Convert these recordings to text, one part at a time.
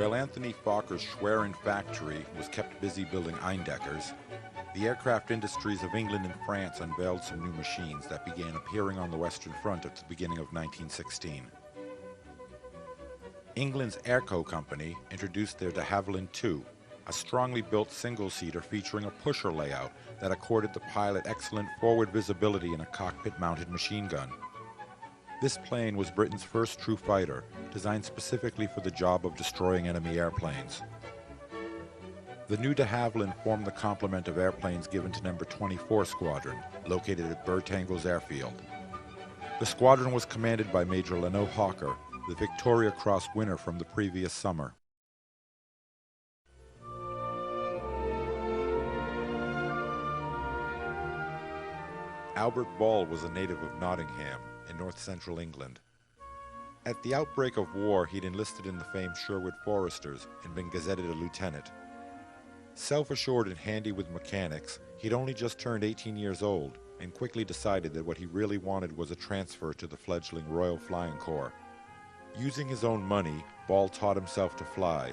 While Anthony Fokker's Schwerin factory was kept busy building Eindeckers, the aircraft industries of England and France unveiled some new machines that began appearing on the Western Front at the beginning of 1916. England's Airco Company introduced their de Havilland II, a strongly built single-seater featuring a pusher layout that accorded the pilot excellent forward visibility in a cockpit-mounted machine gun. This plane was Britain's first true fighter, designed specifically for the job of destroying enemy airplanes. The new de Havilland formed the complement of airplanes given to No. 24 Squadron, located at Bertangles Airfield. The squadron was commanded by Major Leno Hawker, the Victoria Cross winner from the previous summer. Albert Ball was a native of Nottingham, in north-central England. At the outbreak of war, he'd enlisted in the famed Sherwood Foresters and been gazetted a lieutenant. Self-assured and handy with mechanics, he'd only just turned 18 years old and quickly decided that what he really wanted was a transfer to the fledgling Royal Flying Corps. Using his own money, Ball taught himself to fly.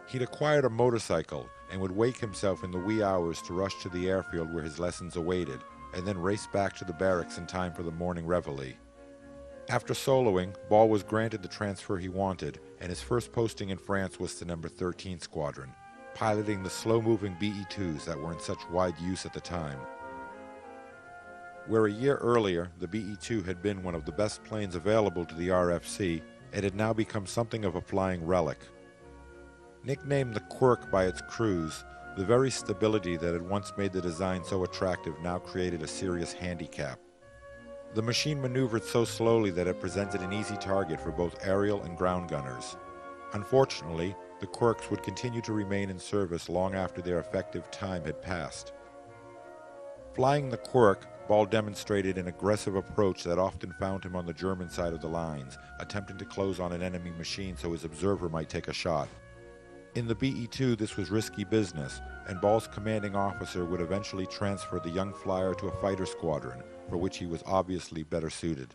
He'd acquired a motorcycle and would wake himself in the wee hours to rush to the airfield where his lessons awaited, and then race back to the barracks in time for the morning reveille. After soloing, Ball was granted the transfer he wanted, and his first posting in France was to No. 13 Squadron, piloting the slow-moving BE-2s that were in such wide use at the time. Where a year earlier, the BE-2 had been one of the best planes available to the RFC, it had now become something of a flying relic. Nicknamed the Quirk by its crews, the very stability that had once made the design so attractive now created a serious handicap. The machine maneuvered so slowly that it presented an easy target for both aerial and ground gunners. Unfortunately, the Quirks would continue to remain in service long after their effective time had passed. Flying the Quirk, Ball demonstrated an aggressive approach that often found him on the German side of the lines, attempting to close on an enemy machine so his observer might take a shot. In the BE-2, this was risky business, and Ball's commanding officer would eventually transfer the young flyer to a fighter squadron, for which he was obviously better suited.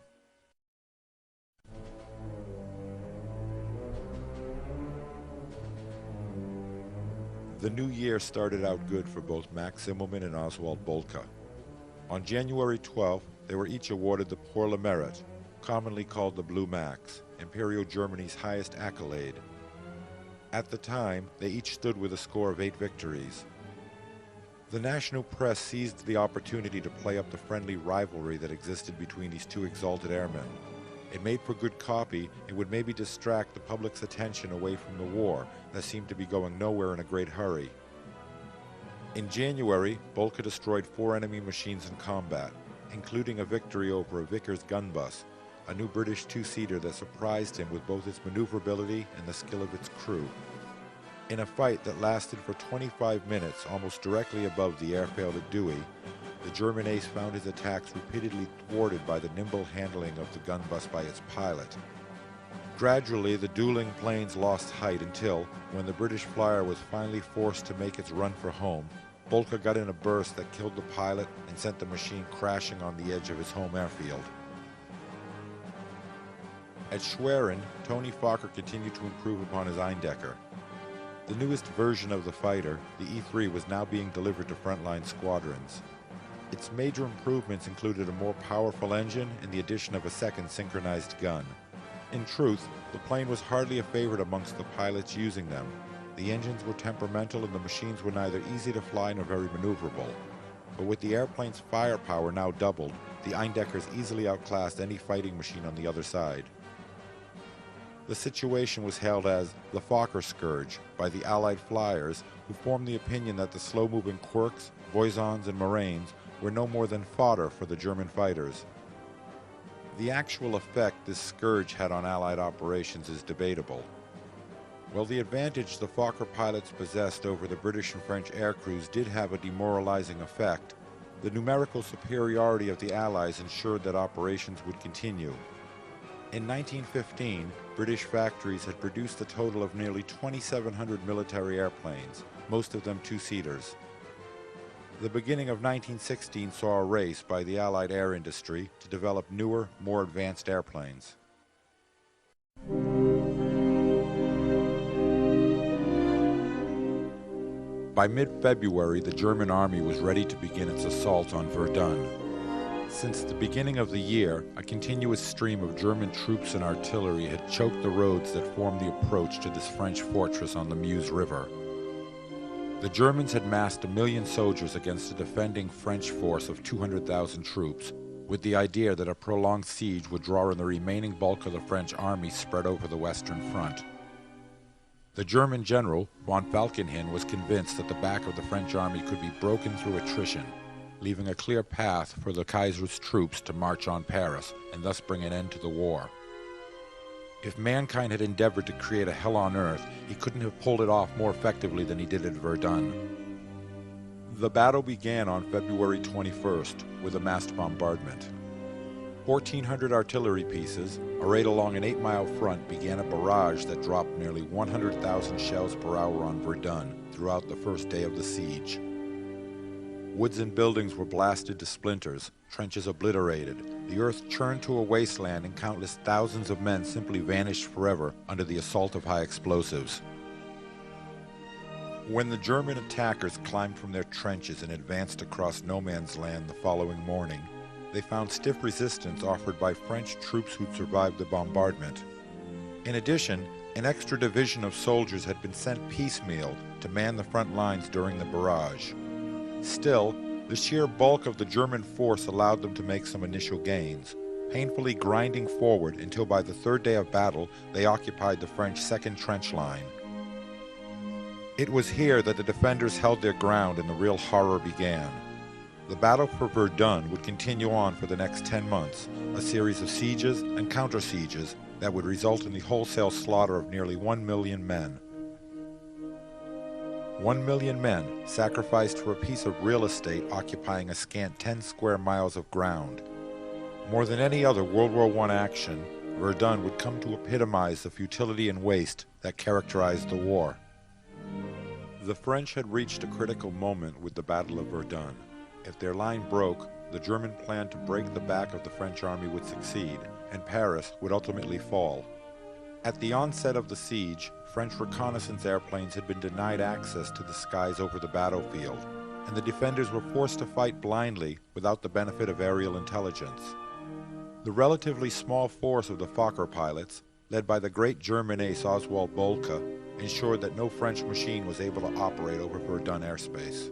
The new year started out good for both Max Immelmann and Oswald Bolka. On January 12th, they were each awarded the Pour le Mérite, commonly called the Blue Max, Imperial Germany's highest accolade. At the time, they each stood with a score of 8 victories. The national press seized the opportunity to play up the friendly rivalry that existed between these two exalted airmen. It made for good copy and would maybe distract the public's attention away from the war that seemed to be going nowhere in a great hurry. In January, Bolka destroyed 4 enemy machines in combat, including a victory over a Vickers gun bus, a new British two-seater that surprised him with both its maneuverability and the skill of its crew. In a fight that lasted for 25 minutes almost directly above the airfield at Douai, the German ace found his attacks repeatedly thwarted by the nimble handling of the gun bus by its pilot. Gradually, the dueling planes lost height until, when the British flyer was finally forced to make its run for home, Bolka got in a burst that killed the pilot and sent the machine crashing on the edge of his home airfield. At Schwerin, Tony Fokker continued to improve upon his Eindecker. The newest version of the fighter, the E-3, was now being delivered to frontline squadrons. Its major improvements included a more powerful engine and the addition of a second synchronized gun. In truth, the plane was hardly a favorite amongst the pilots using them. The engines were temperamental and the machines were neither easy to fly nor very maneuverable. But with the airplane's firepower now doubled, the Eindeckers easily outclassed any fighting machine on the other side. The situation was hailed as the Fokker Scourge by the Allied flyers, who formed the opinion that the slow-moving Quirks, Voisins, and Moraines were no more than fodder for the German fighters. The actual effect this scourge had on Allied operations is debatable. While the advantage the Fokker pilots possessed over the British and French aircrews did have a demoralizing effect, the numerical superiority of the Allies ensured that operations would continue. In 1915, British factories had produced a total of nearly 2,700 military airplanes, most of them two-seaters. The beginning of 1916 saw a race by the Allied air industry to develop newer, more advanced airplanes. By mid-February, the German army was ready to begin its assault on Verdun. Since the beginning of the year, a continuous stream of German troops and artillery had choked the roads that formed the approach to this French fortress on the Meuse River. The Germans had massed 1 million soldiers against a defending French force of 200,000 troops, with the idea that a prolonged siege would draw in the remaining bulk of the French army spread over the Western Front. The German general, von Falkenhayn, was convinced that the back of the French army could be broken through attrition, leaving a clear path for the Kaiser's troops to march on Paris and thus bring an end to the war. If mankind had endeavored to create a hell on earth, he couldn't have pulled it off more effectively than he did at Verdun. The battle began on February 21st with a massed bombardment. 1,400 artillery pieces, arrayed along an 8-mile front, began a barrage that dropped nearly 100,000 shells per hour on Verdun throughout the first day of the siege. Woods and buildings were blasted to splinters, trenches obliterated, the earth churned to a wasteland, and countless thousands of men simply vanished forever under the assault of high explosives. When the German attackers climbed from their trenches and advanced across no man's land the following morning, they found stiff resistance offered by French troops who'd survived the bombardment. In addition, an extra division of soldiers had been sent piecemeal to man the front lines during the barrage. Still, the sheer bulk of the German force allowed them to make some initial gains, painfully grinding forward until by the third day of battle they occupied the French second trench line. It was here that the defenders held their ground and the real horror began. The battle for Verdun would continue on for the next 10 months, a series of sieges and counter-sieges that would result in the wholesale slaughter of nearly 1 million men. 1 million men sacrificed for a piece of real estate occupying a scant 10 square miles of ground. More than any other World War I action, Verdun would come to epitomize the futility and waste that characterized the war. The French had reached a critical moment with the Battle of Verdun. If their line broke, the German plan to break the back of the French army would succeed, and Paris would ultimately fall. At the onset of the siege, French reconnaissance airplanes had been denied access to the skies over the battlefield, and the defenders were forced to fight blindly without the benefit of aerial intelligence. The relatively small force of the Fokker pilots, led by the great German ace Oswald Boelcke, ensured that no French machine was able to operate over Verdun airspace.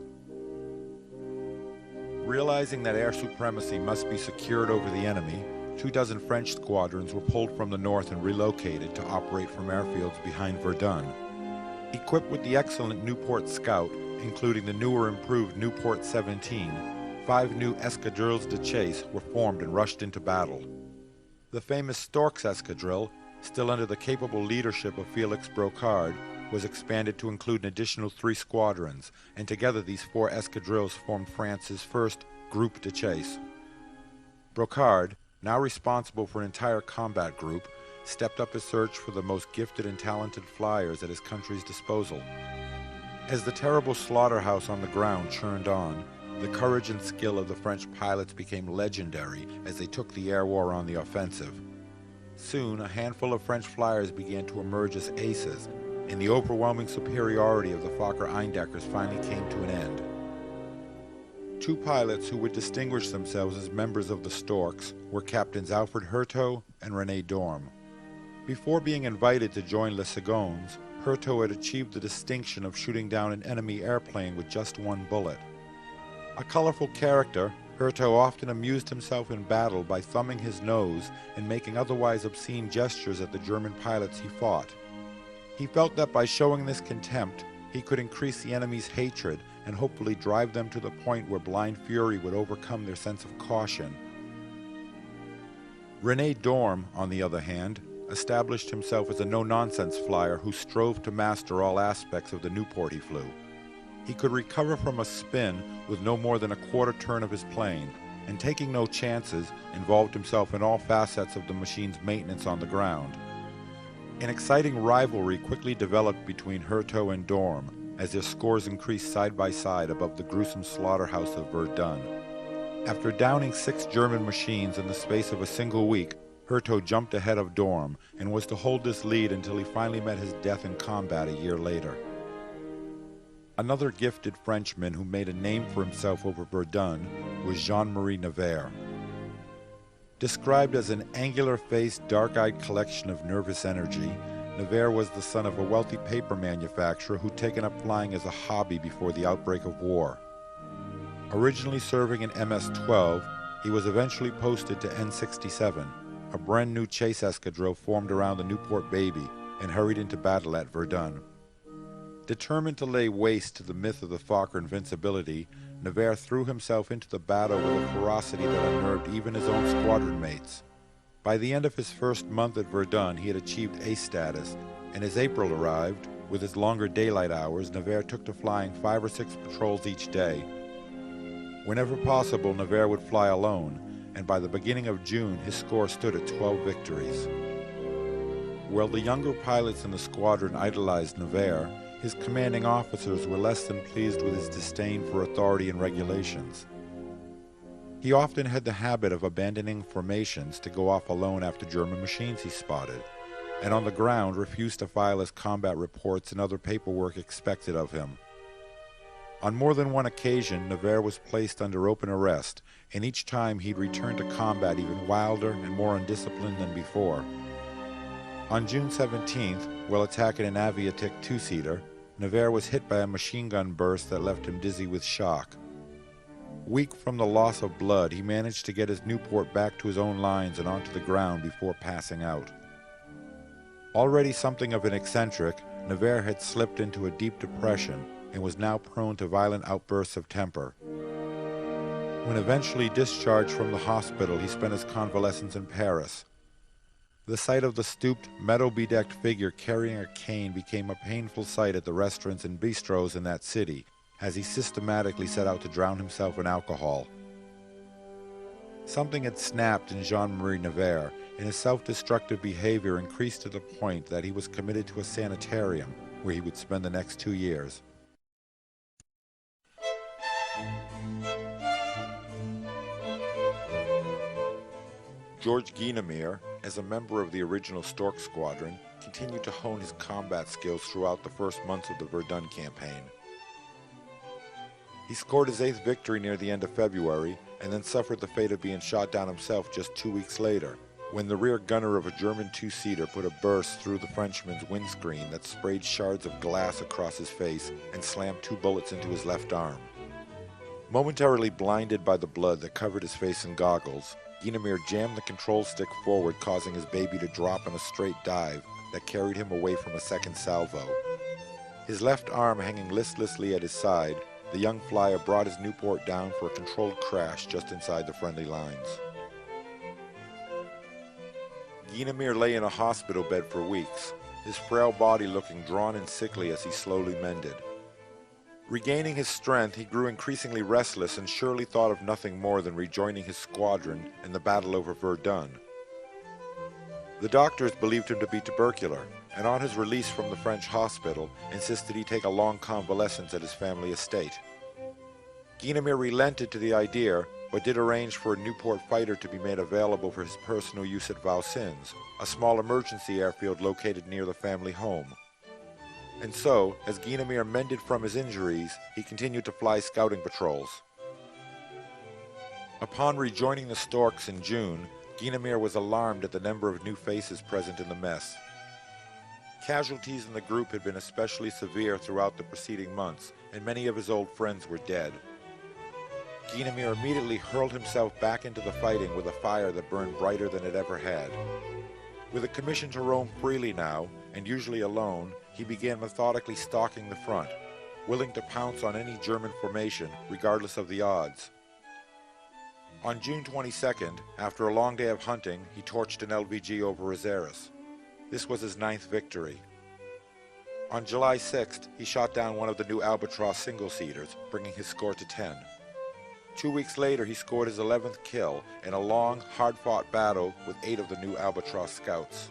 Realizing that air supremacy must be secured over the enemy, 24 French squadrons were pulled from the north and relocated to operate from airfields behind Verdun. Equipped with the excellent Nieuport Scout, including the newer improved Nieuport 17, 5 new escadrilles de chasse were formed and rushed into battle. The famous Storks Escadrille, still under the capable leadership of Felix Brocard, was expanded to include an additional 3 squadrons, and together these 4 escadrilles formed France's first Groupe de Chasse. Brocard, now responsible for an entire combat group, stepped up his search for the most gifted and talented flyers at his country's disposal. As the terrible slaughterhouse on the ground churned on, the courage and skill of the French pilots became legendary as they took the air war on the offensive. Soon, a handful of French flyers began to emerge as aces, and the overwhelming superiority of the Fokker Eindeckers finally came to an end. 2 pilots who would distinguish themselves as members of the Storks were Captains Alfred Hurto and René Dorme. Before being invited to join Les Secondes, Hurto had achieved the distinction of shooting down an enemy airplane with just 1 bullet. A colorful character, Hurto often amused himself in battle by thumbing his nose and making otherwise obscene gestures at the German pilots he fought. He felt that by showing this contempt, he could increase the enemy's hatred and hopefully drive them to the point where blind fury would overcome their sense of caution. René Dorme, on the other hand, established himself as a no-nonsense flyer who strove to master all aspects of the Nieuport he flew. He could recover from a spin with no more than a quarter turn of his plane, and taking no chances, involved himself in all facets of the machine's maintenance on the ground. An exciting rivalry quickly developed between Hurto and Dorme as their scores increased side by side above the gruesome slaughterhouse of Verdun. After downing 6 German machines in the space of a single week, Hurto jumped ahead of Dorme and was to hold this lead until he finally met his death in combat a year later. Another gifted Frenchman who made a name for himself over Verdun was Jean-Marie Nevers. Described as an angular-faced, dark-eyed collection of nervous energy, Nevers was the son of a wealthy paper manufacturer who'd taken up flying as a hobby before the outbreak of war. Originally serving in MS-12, he was eventually posted to N-67, a brand-new chase escadrille formed around the Newport Baby, and hurried into battle at Verdun. Determined to lay waste to the myth of the Fokker invincibility, Nevers threw himself into the battle with a ferocity that unnerved even his own squadron mates. By the end of his first month at Verdun, he had achieved ace status, and as April arrived, with its longer daylight hours, Nevers took to flying 5 or 6 patrols each day. Whenever possible, Nevers would fly alone, and by the beginning of June, his score stood at 12 victories. While the younger pilots in the squadron idolized Nevers, his commanding officers were less than pleased with his disdain for authority and regulations. He often had the habit of abandoning formations to go off alone after German machines he spotted, and on the ground refused to file his combat reports and other paperwork expected of him. On more than one occasion, Nevers was placed under open arrest, and each time he'd return to combat even wilder and more undisciplined than before. On June 17th, while attacking an Aviatik two-seater, Nevers was hit by a machine gun burst that left him dizzy with shock. Weak from the loss of blood, he managed to get his Newport back to his own lines and onto the ground before passing out. Already something of an eccentric, Nevers had slipped into a deep depression and was now prone to violent outbursts of temper. When eventually discharged from the hospital, he spent his convalescence in Paris. The sight of the stooped, metal-bedecked figure carrying a cane became a painful sight at the restaurants and bistros in that city, as he systematically set out to drown himself in alcohol. Something had snapped in Jean-Marie Nevers, and his self-destructive behavior increased to the point that he was committed to a sanitarium, where he would spend the next 2 years. George Guynemer, as a member of the original Stork Squadron, continued to hone his combat skills throughout the first months of the Verdun campaign. He scored his 8th victory near the end of February, and then suffered the fate of being shot down himself just 2 weeks later, when the rear gunner of a German two-seater put a burst through the Frenchman's windscreen that sprayed shards of glass across his face and slammed 2 bullets into his left arm. Momentarily blinded by the blood that covered his face and goggles, Guynemer jammed the control stick forward, causing his baby to drop in a straight dive that carried him away from a second salvo. His left arm hanging listlessly at his side, the young flyer brought his Newport down for a controlled crash just inside the friendly lines. Guynemer lay in a hospital bed for weeks, his frail body looking drawn and sickly as he slowly mended. Regaining his strength, he grew increasingly restless and surely thought of nothing more than rejoining his squadron in the battle over Verdun. The doctors believed him to be tubercular, and on his release from the French hospital, insisted he take a long convalescence at his family estate. Guynemer relented to the idea, but did arrange for a Newport fighter to be made available for his personal use at Vaucins, a small emergency airfield located near the family home. And so, as Guynemer mended from his injuries, he continued to fly scouting patrols. Upon rejoining the Storks in June, Guynemer was alarmed at the number of new faces present in the mess. Casualties in the group had been especially severe throughout the preceding months, and many of his old friends were dead. Guynemer immediately hurled himself back into the fighting with a fire that burned brighter than it ever had. With a commission to roam freely now, and usually alone, he began methodically stalking the front, willing to pounce on any German formation, regardless of the odds. On June 22nd, after a long day of hunting, he torched an LVG over Azeris. This was his 9th victory. On July 6th, he shot down one of the new Albatross single-seaters, bringing his score to 10. 2 weeks later, he scored his 11th kill in a long, hard-fought battle with 8 of the new Albatross scouts.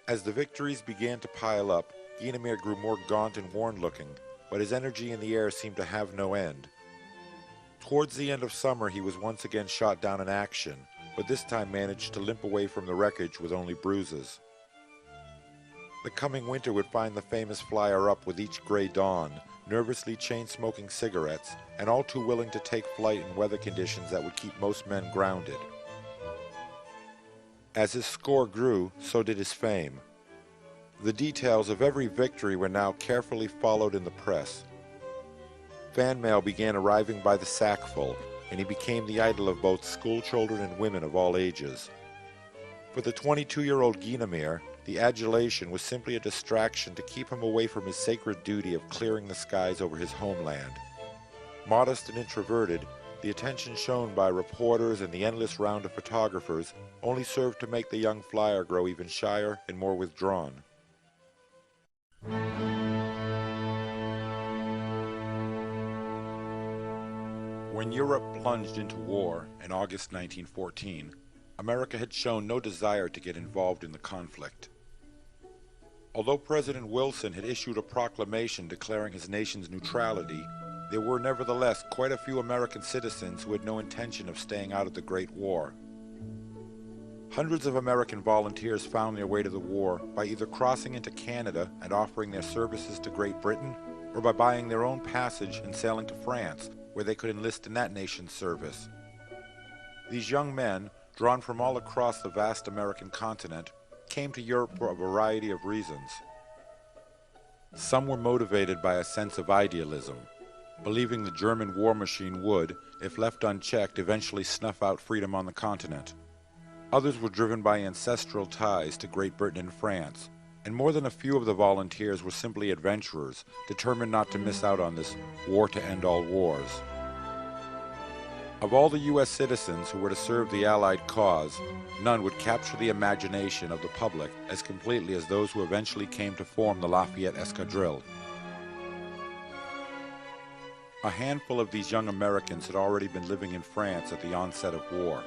As the victories began to pile up, Guynemer grew more gaunt and worn-looking, but his energy in the air seemed to have no end. Towards the end of summer, he was once again shot down in action, but this time managed to limp away from the wreckage with only bruises. The coming winter would find the famous flyer up with each gray dawn, nervously chain-smoking cigarettes, and all too willing to take flight in weather conditions that would keep most men grounded. As his score grew, so did his fame. The details of every victory were now carefully followed in the press. Fan mail began arriving by the sackful, and he became the idol of both schoolchildren and women of all ages. For the 22-year-old Guinemere, the adulation was simply a distraction to keep him away from his sacred duty of clearing the skies over his homeland. Modest and introverted, the attention shown by reporters and the endless round of photographers only served to make the young flyer grow even shyer and more withdrawn. When Europe plunged into war in August 1914, America had shown no desire to get involved in the conflict. Although President Wilson had issued a proclamation declaring his nation's neutrality, there were nevertheless quite a few American citizens who had no intention of staying out of the Great War. Hundreds of American volunteers found their way to the war by either crossing into Canada and offering their services to Great Britain, or by buying their own passage and sailing to France, where they could enlist in that nation's service. These young men, drawn from all across the vast American continent, came to Europe for a variety of reasons. Some were motivated by a sense of idealism, believing the German war machine would, if left unchecked, eventually snuff out freedom on the continent. Others were driven by ancestral ties to Great Britain and France, and more than a few of the volunteers were simply adventurers, determined not to miss out on this war to end all wars. Of all the U.S. citizens who were to serve the Allied cause, none would capture the imagination of the public as completely as those who eventually came to form the Lafayette Escadrille. A handful of these young Americans had already been living in France at the onset of war.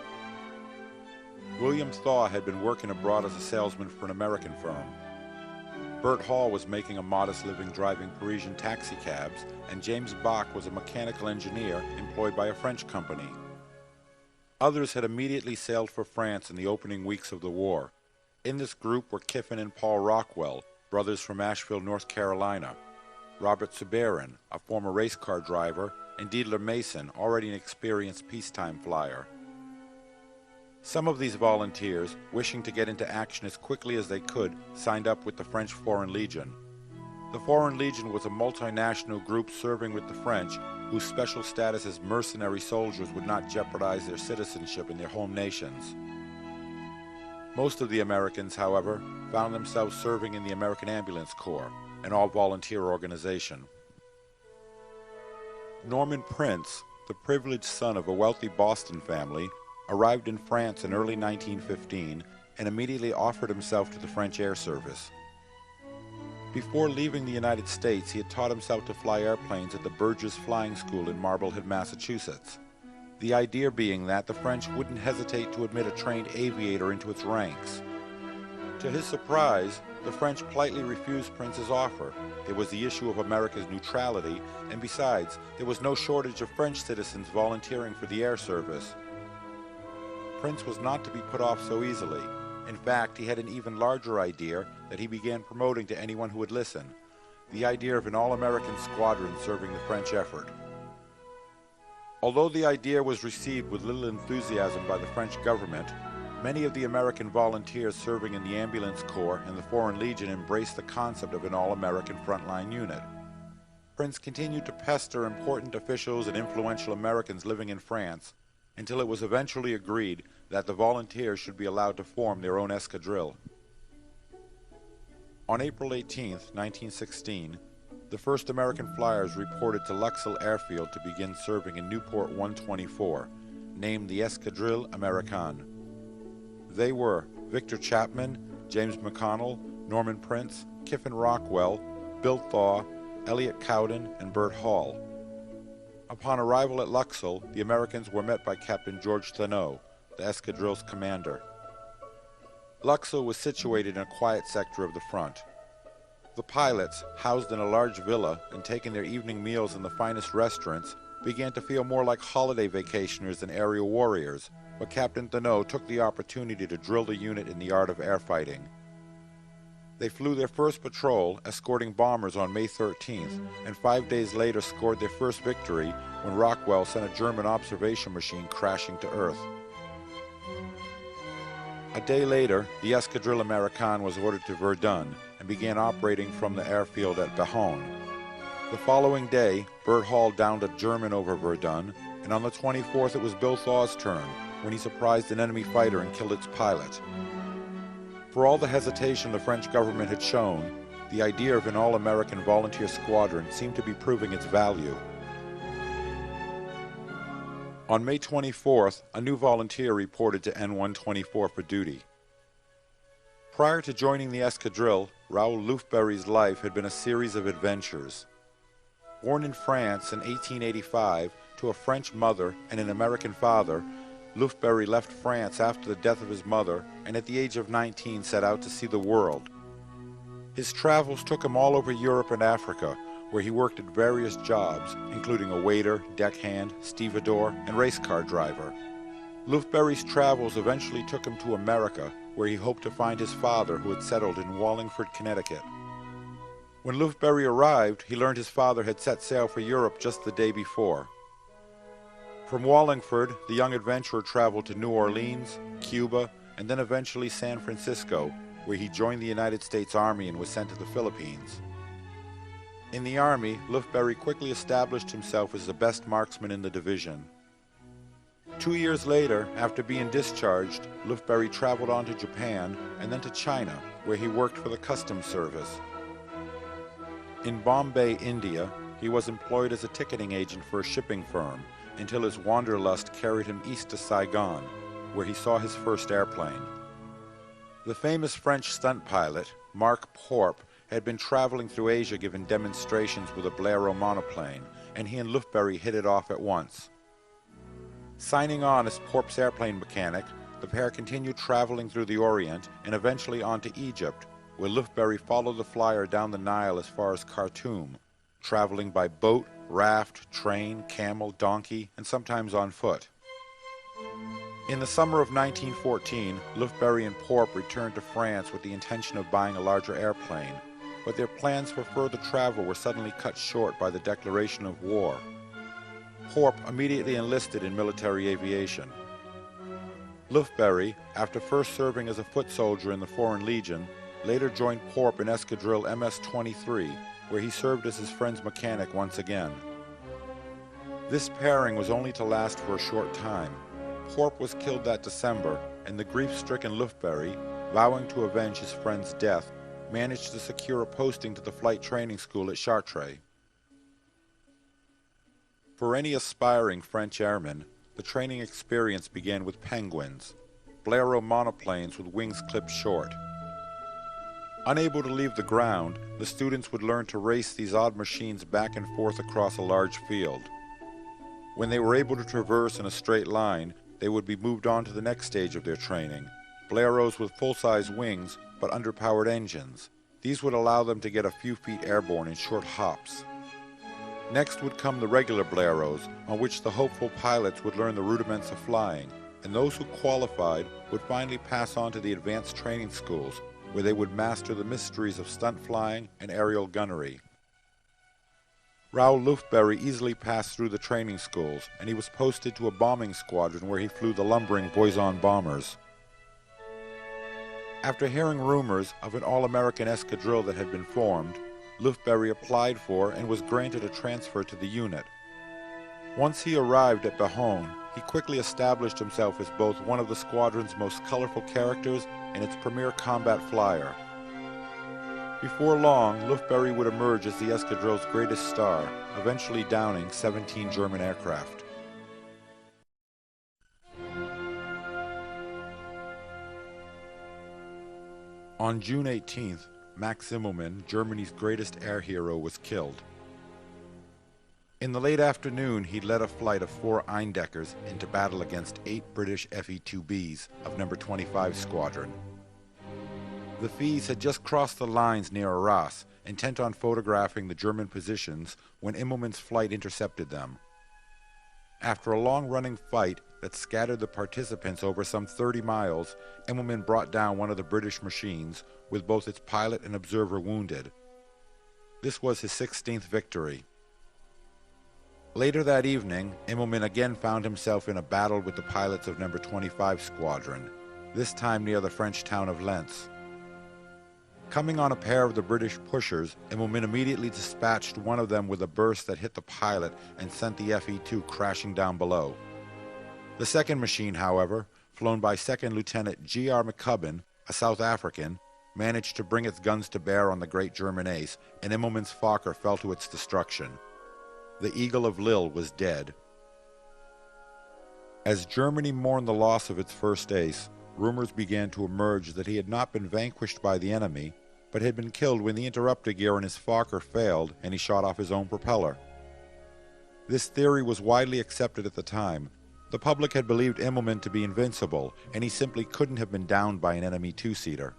William Thaw had been working abroad as a salesman for an American firm. Bert Hall was making a modest living driving Parisian taxicabs, and James Bach was a mechanical engineer employed by a French company. Others had immediately sailed for France in the opening weeks of the war. In this group were Kiffin and Paul Rockwell, brothers from Asheville, North Carolina, Robert Suberin, a former race car driver, and Diedler Mason, already an experienced peacetime flyer. Some of these volunteers, wishing to get into action as quickly as they could, signed up with the French Foreign Legion. The Foreign Legion was a multinational group serving with the French, whose special status as mercenary soldiers would not jeopardize their citizenship in their home nations. Most of the Americans, however, found themselves serving in the American Ambulance Corps, an all-volunteer organization. Norman Prince, the privileged son of a wealthy Boston family, arrived in France in early 1915 and immediately offered himself to the French Air Service. Before leaving the United States, he had taught himself to fly airplanes at the Burgess Flying School in Marblehead, Massachusetts. The idea being that the French wouldn't hesitate to admit a trained aviator into its ranks. To his surprise, the French politely refused Prince's offer. There was the issue of America's neutrality, and besides, there was no shortage of French citizens volunteering for the air service. Prince was not to be put off so easily. In fact, he had an even larger idea that he began promoting to anyone who would listen, the idea of an all-American squadron serving the French effort. Although the idea was received with little enthusiasm by the French government, many of the American volunteers serving in the Ambulance Corps and the Foreign Legion embraced the concept of an all-American frontline unit. Prince continued to pester important officials and influential Americans living in France, until it was eventually agreed that the volunteers should be allowed to form their own escadrille. On April 18, 1916, the first American flyers reported to Luxeuil Airfield to begin serving in Newport 124, named the Escadrille Americaine. They were Victor Chapman, James McConnell, Norman Prince, Kiffin Rockwell, Bill Thaw, Elliot Cowden, and Bert Hall. Upon arrival at Luxeuil, the Americans were met by Captain George Thénault, the escadrille's commander. Luxeuil was situated in a quiet sector of the front. The pilots, housed in a large villa and taking their evening meals in the finest restaurants, began to feel more like holiday vacationers than aerial warriors, but Captain Thénault took the opportunity to drill the unit in the art of air fighting. They flew their first patrol, escorting bombers on May 13th, and 5 days later scored their first victory when Rockwell sent a German observation machine crashing to Earth. A day later, the Escadrille Americaine was ordered to Verdun and began operating from the airfield at Bayonne. The following day, Bert Hall downed a German over Verdun, and on the 24th it was Bill Thaw's turn when he surprised an enemy fighter and killed its pilot. For all the hesitation the French government had shown, the idea of an all-American volunteer squadron seemed to be proving its value. On May 24th, a new volunteer reported to N-124 for duty. Prior to joining the escadrille, Raoul Loufberry's life had been a series of adventures. Born in France in 1885 to a French mother and an American father, Loufberry left France after the death of his mother and at the age of 19 set out to see the world. His travels took him all over Europe and Africa, where he worked at various jobs, including a waiter, deckhand, stevedore, and race car driver. Loufberry's travels eventually took him to America, where he hoped to find his father, who had settled in Wallingford, Connecticut. When Loufberry arrived, he learned his father had set sail for Europe just the day before. From Wallingford, the young adventurer traveled to New Orleans, Cuba, and then eventually San Francisco, where he joined the United States Army and was sent to the Philippines. In the Army, Loufberry quickly established himself as the best marksman in the division. 2 years later, after being discharged, Loufberry traveled on to Japan and then to China, where he worked for the Customs Service. In Bombay, India, he was employed as a ticketing agent for a shipping firm until his wanderlust carried him east to Saigon, where he saw his first airplane. The famous French stunt pilot, Marc Porp, had been traveling through Asia giving demonstrations with a Blériot monoplane, and he and Loufberry hit it off at once. Signing on as Porp's airplane mechanic, the pair continued traveling through the Orient and eventually on to Egypt, where Loufberry followed the flyer down the Nile as far as Khartoum, traveling by boat, raft, train, camel, donkey, and sometimes on foot. In the summer of 1914, Loufberry and Porp returned to France with the intention of buying a larger airplane, but their plans for further travel were suddenly cut short by the declaration of war. Porp immediately enlisted in military aviation. Loufberry, after first serving as a foot soldier in the Foreign Legion, later joined Porp in Escadrille MS-23, where he served as his friend's mechanic once again. This pairing was only to last for a short time. Porp was killed that December, and the grief-stricken Loufberry, vowing to avenge his friend's death, managed to secure a posting to the flight training school at Chartres. For any aspiring French airmen, the training experience began with Penguins, Blériot monoplanes with wings clipped short. Unable to leave the ground, the students would learn to race these odd machines back and forth across a large field. When they were able to traverse in a straight line, they would be moved on to the next stage of their training, Blériots with full-size wings but underpowered engines. These would allow them to get a few feet airborne in short hops. Next would come the regular Blériots, on which the hopeful pilots would learn the rudiments of flying, and those who qualified would finally pass on to the advanced training schools, where they would master the mysteries of stunt flying and aerial gunnery. Raoul Loufberry easily passed through the training schools, and he was posted to a bombing squadron where he flew the lumbering Poison bombers. After hearing rumors of an all-American escadrille that had been formed, Loufberry applied for and was granted a transfer to the unit. Once he arrived at Bayonne, he quickly established himself as both one of the squadron's most colorful characters and its premier combat flyer. Before long, Loufberry would emerge as the escadrille's greatest star, eventually downing 17 German aircraft. On June 18th, Max Immelmann, Germany's greatest air hero, was killed. In the late afternoon, he led a flight of 4 Eindeckers into battle against 8 British Fe-2Bs of No. 25 Squadron. The Fees had just crossed the lines near Arras, intent on photographing the German positions, when Immelmann's flight intercepted them. After a long-running fight that scattered the participants over some 30 miles, Immelmann brought down one of the British machines, with both its pilot and observer wounded. This was his 16th victory. Later that evening, Immelman again found himself in a battle with the pilots of No. 25 Squadron, this time near the French town of Lens. Coming on a pair of the British pushers, Immelman immediately dispatched one of them with a burst that hit the pilot and sent the Fe-2 crashing down below. The second machine, however, flown by Second Lieutenant G.R. McCubbin, a South African, managed to bring its guns to bear on the great German ace, and Immelman's Fokker fell to its destruction. The Eagle of Lille was dead. As Germany mourned the loss of its first ace, rumors began to emerge that he had not been vanquished by the enemy, but had been killed when the interrupter gear in his Fokker failed and he shot off his own propeller. This theory was widely accepted at the time. The public had believed Immelman to be invincible, and he simply couldn't have been downed by an enemy two-seater.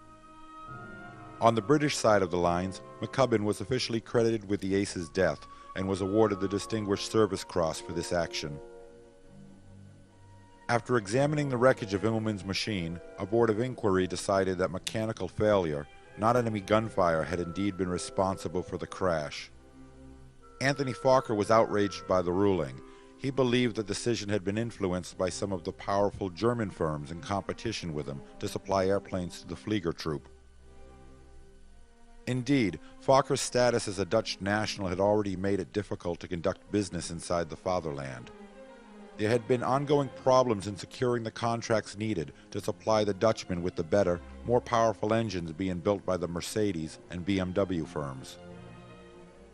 On the British side of the lines, McCubbin was officially credited with the ace's death and was awarded the Distinguished Service Cross for this action. After examining the wreckage of Immelman's machine, a board of inquiry decided that mechanical failure, not enemy gunfire, had indeed been responsible for the crash. Anthony Fokker was outraged by the ruling. He believed the decision had been influenced by some of the powerful German firms in competition with him to supply airplanes to the Flieger Troop. Indeed, Fokker's status as a Dutch national had already made it difficult to conduct business inside the fatherland. There had been ongoing problems in securing the contracts needed to supply the Dutchmen with the better, more powerful engines being built by the Mercedes and BMW firms.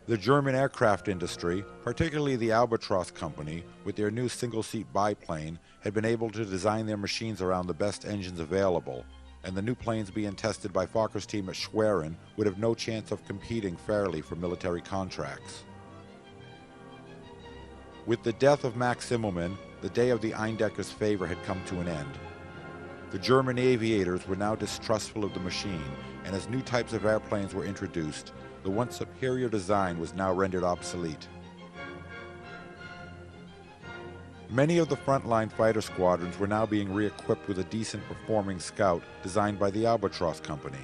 The German aircraft industry, particularly the Albatros Company, with their new single-seat biplane, had been able to design their machines around the best engines available, and the new planes being tested by Fokker's team at Schwerin would have no chance of competing fairly for military contracts. With the death of Max Immelman, the day of the Eindecker's favor had come to an end. The German aviators were now distrustful of the machine, and as new types of airplanes were introduced, the once superior design was now rendered obsolete. Many of the frontline fighter squadrons were now being re-equipped with a decent performing Scout designed by the Albatros Company.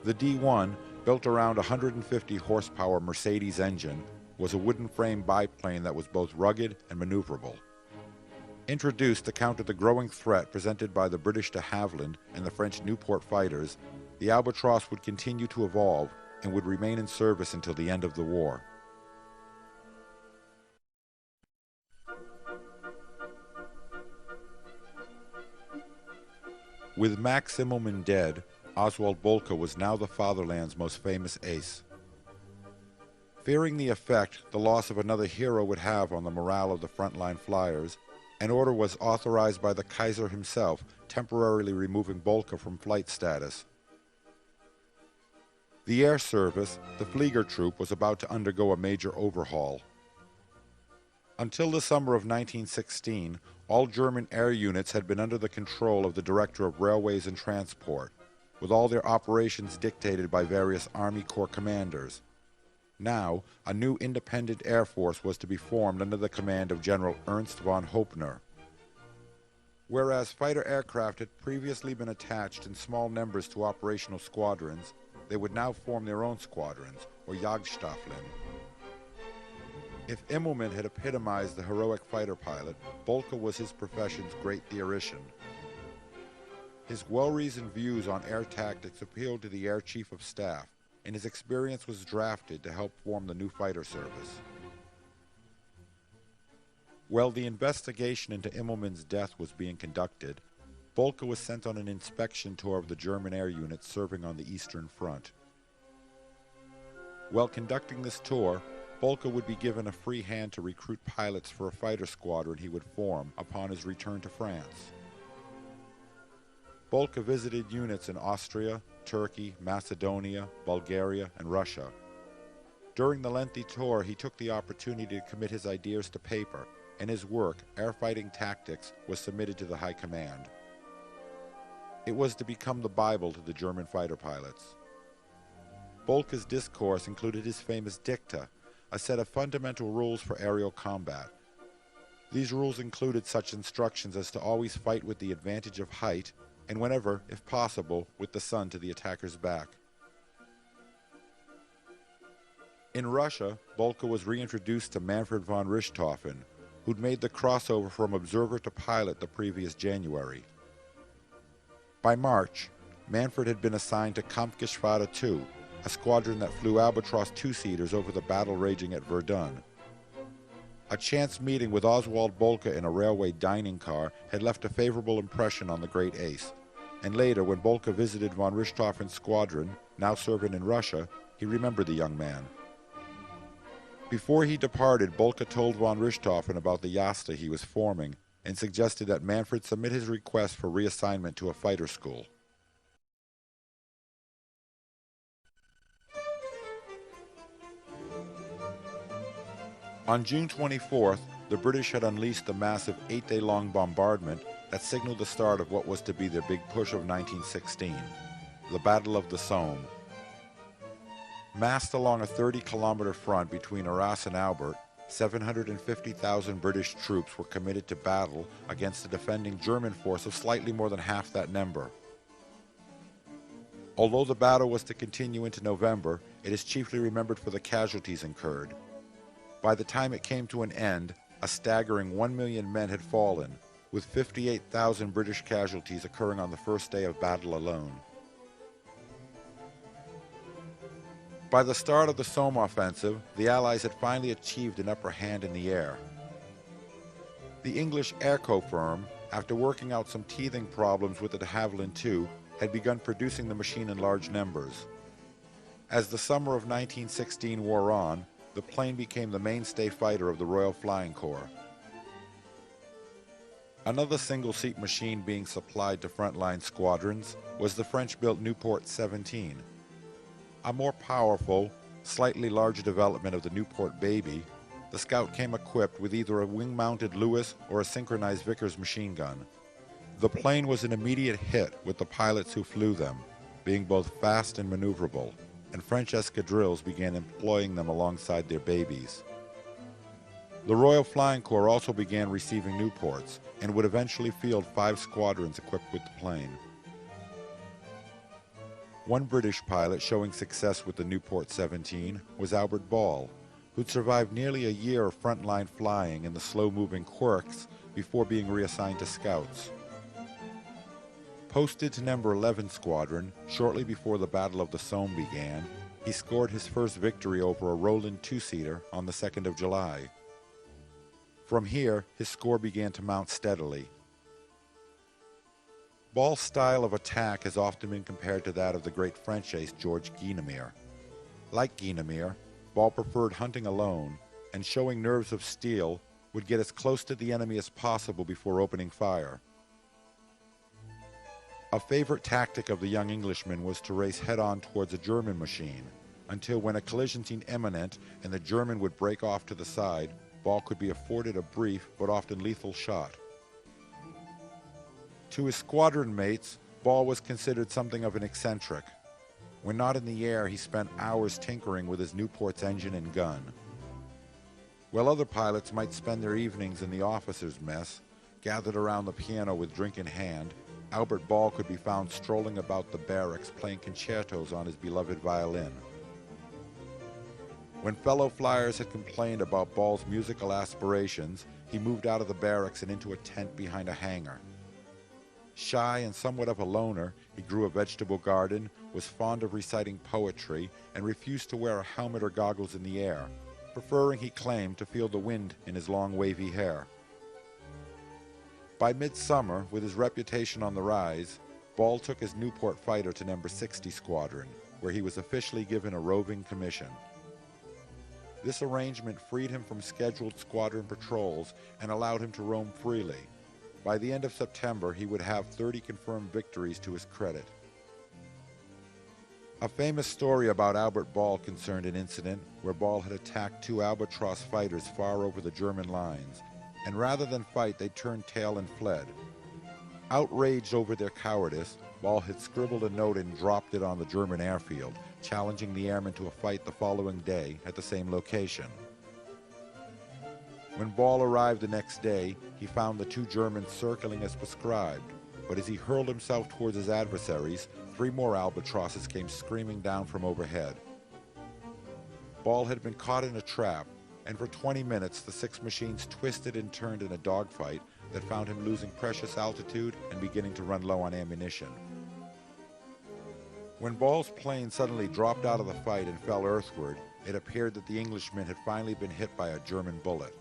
The D-1, built around a 150 horsepower Mercedes engine, was a wooden frame biplane that was both rugged and maneuverable. Introduced to counter the growing threat presented by the British de Havilland and the French Nieuport fighters, the Albatros would continue to evolve and would remain in service until the end of the war. With Max Immelman dead, Oswald Boelcke was now the fatherland's most famous ace. Fearing the effect the loss of another hero would have on the morale of the frontline flyers, an order was authorized by the Kaiser himself, temporarily removing Boelcke from flight status. The air service, the Flieger Troop, was about to undergo a major overhaul. Until the summer of 1916, all German air units had been under the control of the Director of Railways and Transport, with all their operations dictated by various Army Corps commanders. Now, a new independent air force was to be formed under the command of General Ernst von Hoppner. Whereas fighter aircraft had previously been attached in small numbers to operational squadrons, they would now form their own squadrons, or Jagdstaffeln. If Immelman had epitomized the heroic fighter pilot, Boelcke was his profession's great theoretician. His well-reasoned views on air tactics appealed to the Air Chief of Staff, and his experience was drafted to help form the new fighter service. While the investigation into Immelman's death was being conducted, Boelcke was sent on an inspection tour of the German air units serving on the Eastern Front. While conducting this tour, Boelcke would be given a free hand to recruit pilots for a fighter squadron he would form upon his return to France. Boelcke visited units in Austria, Turkey, Macedonia, Bulgaria, and Russia. During the lengthy tour, he took the opportunity to commit his ideas to paper, and his work, Air Fighting Tactics, was submitted to the High Command. It was to become the Bible to the German fighter pilots. Boelcke's discourse included his famous dicta, a set of fundamental rules for aerial combat. These rules included such instructions as to always fight with the advantage of height, and whenever, if possible, with the sun to the attacker's back. In Russia, Bolka was reintroduced to Manfred von Richthofen, who'd made the crossover from observer to pilot the previous January. By March, Manfred had been assigned to Kampfgeschwader II, a squadron that flew Albatros two-seaters over the battle raging at Verdun. A chance meeting with Oswald Bolka in a railway dining car had left a favorable impression on the great ace, and later, when Bolka visited von Richthofen's squadron, now serving in Russia, he remembered the young man. Before he departed, Bolka told von Richthofen about the Yasta he was forming and suggested that Manfred submit his request for reassignment to a fighter school. On June 24th, the British had unleashed the massive 8-day-long bombardment that signaled the start of what was to be their big push of 1916, the Battle of the Somme. Massed along a 30-kilometer front between Arras and Albert, 750,000 British troops were committed to battle against a defending German force of slightly more than half that number. Although the battle was to continue into November, it is chiefly remembered for the casualties incurred. By the time it came to an end, a staggering 1 million men had fallen, with 58,000 British casualties occurring on the first day of battle alone. By the start of the Somme offensive, the Allies had finally achieved an upper hand in the air. The English Airco firm, after working out some teething problems with the de Havilland II, had begun producing the machine in large numbers. As the summer of 1916 wore on, the plane became the mainstay fighter of the Royal Flying Corps. Another single-seat machine being supplied to frontline squadrons was the French-built Nieuport 17. A more powerful, slightly larger development of the Nieuport Baby, the Scout came equipped with either a wing-mounted Lewis or a synchronized Vickers machine gun. The plane was an immediate hit with the pilots who flew them, being both fast and maneuverable, and French escadrilles began employing them alongside their babies. The Royal Flying Corps also began receiving Nieuports and would eventually field 5 squadrons equipped with the plane. One British pilot showing success with the Nieuport 17 was Albert Ball, who'd survived nearly a year of frontline flying in the slow-moving Quirks before being reassigned to Scouts. Posted to No. 11 Squadron shortly before the Battle of the Somme began, he scored his first victory over a Roland two-seater on the 2nd of July. From here, his score began to mount steadily. Ball's style of attack has often been compared to that of the great French ace Georges Guynemer. Like Guynemer, Ball preferred hunting alone, and showing nerves of steel, would get as close to the enemy as possible before opening fire. A favorite tactic of the young Englishman was to race head-on towards a German machine, until when a collision seemed imminent and the German would break off to the side, Ball could be afforded a brief but often lethal shot. To his squadron mates, Ball was considered something of an eccentric. When not in the air, he spent hours tinkering with his Nieuport's engine and gun. While other pilots might spend their evenings in the officers' mess, gathered around the piano with drink in hand, Albert Ball could be found strolling about the barracks playing concertos on his beloved violin. When fellow flyers had complained about Ball's musical aspirations, he moved out of the barracks and into a tent behind a hangar. Shy and somewhat of a loner, he grew a vegetable garden, was fond of reciting poetry, and refused to wear a helmet or goggles in the air, preferring, he claimed, to feel the wind in his long wavy hair. By midsummer, with his reputation on the rise, Ball took his Nieuport fighter to No. 60 Squadron, where he was officially given a roving commission. This arrangement freed him from scheduled squadron patrols and allowed him to roam freely. By the end of September, he would have 30 confirmed victories to his credit. A famous story about Albert Ball concerned an incident where Ball had attacked 2 Albatros fighters far over the German lines, and rather than fight, they turned tail and fled. Outraged over their cowardice, Ball had scribbled a note and dropped it on the German airfield, challenging the airmen to a fight the following day at the same location. When Ball arrived the next day, he found the 2 Germans circling as prescribed, but as he hurled himself towards his adversaries, 3 more albatrosses came screaming down from overhead. Ball had been caught in a trap, and for 20 minutes the 6 machines twisted and turned in a dogfight that found him losing precious altitude and beginning to run low on ammunition. When Ball's plane suddenly dropped out of the fight and fell earthward, it appeared that the Englishman had finally been hit by a German bullet.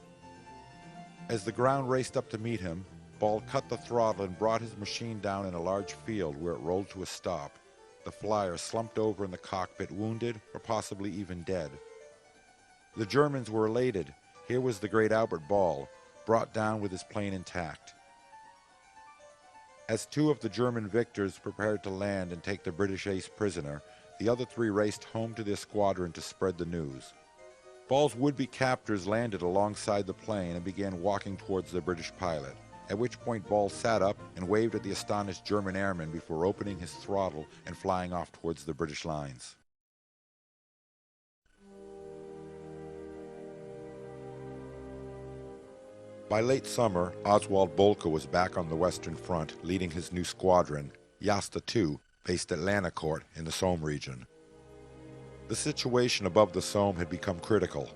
As the ground raced up to meet him, Ball cut the throttle and brought his machine down in a large field where it rolled to a stop. The flyer slumped over in the cockpit, wounded or possibly even dead. The Germans were elated. Here was the great Albert Ball, brought down with his plane intact. As 2 of the German victors prepared to land and take the British ace prisoner, the other 3 raced home to their squadron to spread the news. Ball's would-be captors landed alongside the plane and began walking towards the British pilot, at which point Ball sat up and waved at the astonished German airmen before opening his throttle and flying off towards the British lines. By late summer, Oswald Bolka was back on the Western Front, leading his new squadron, Jasta II, based at Lannecourt in the Somme region. The situation above the Somme had become critical.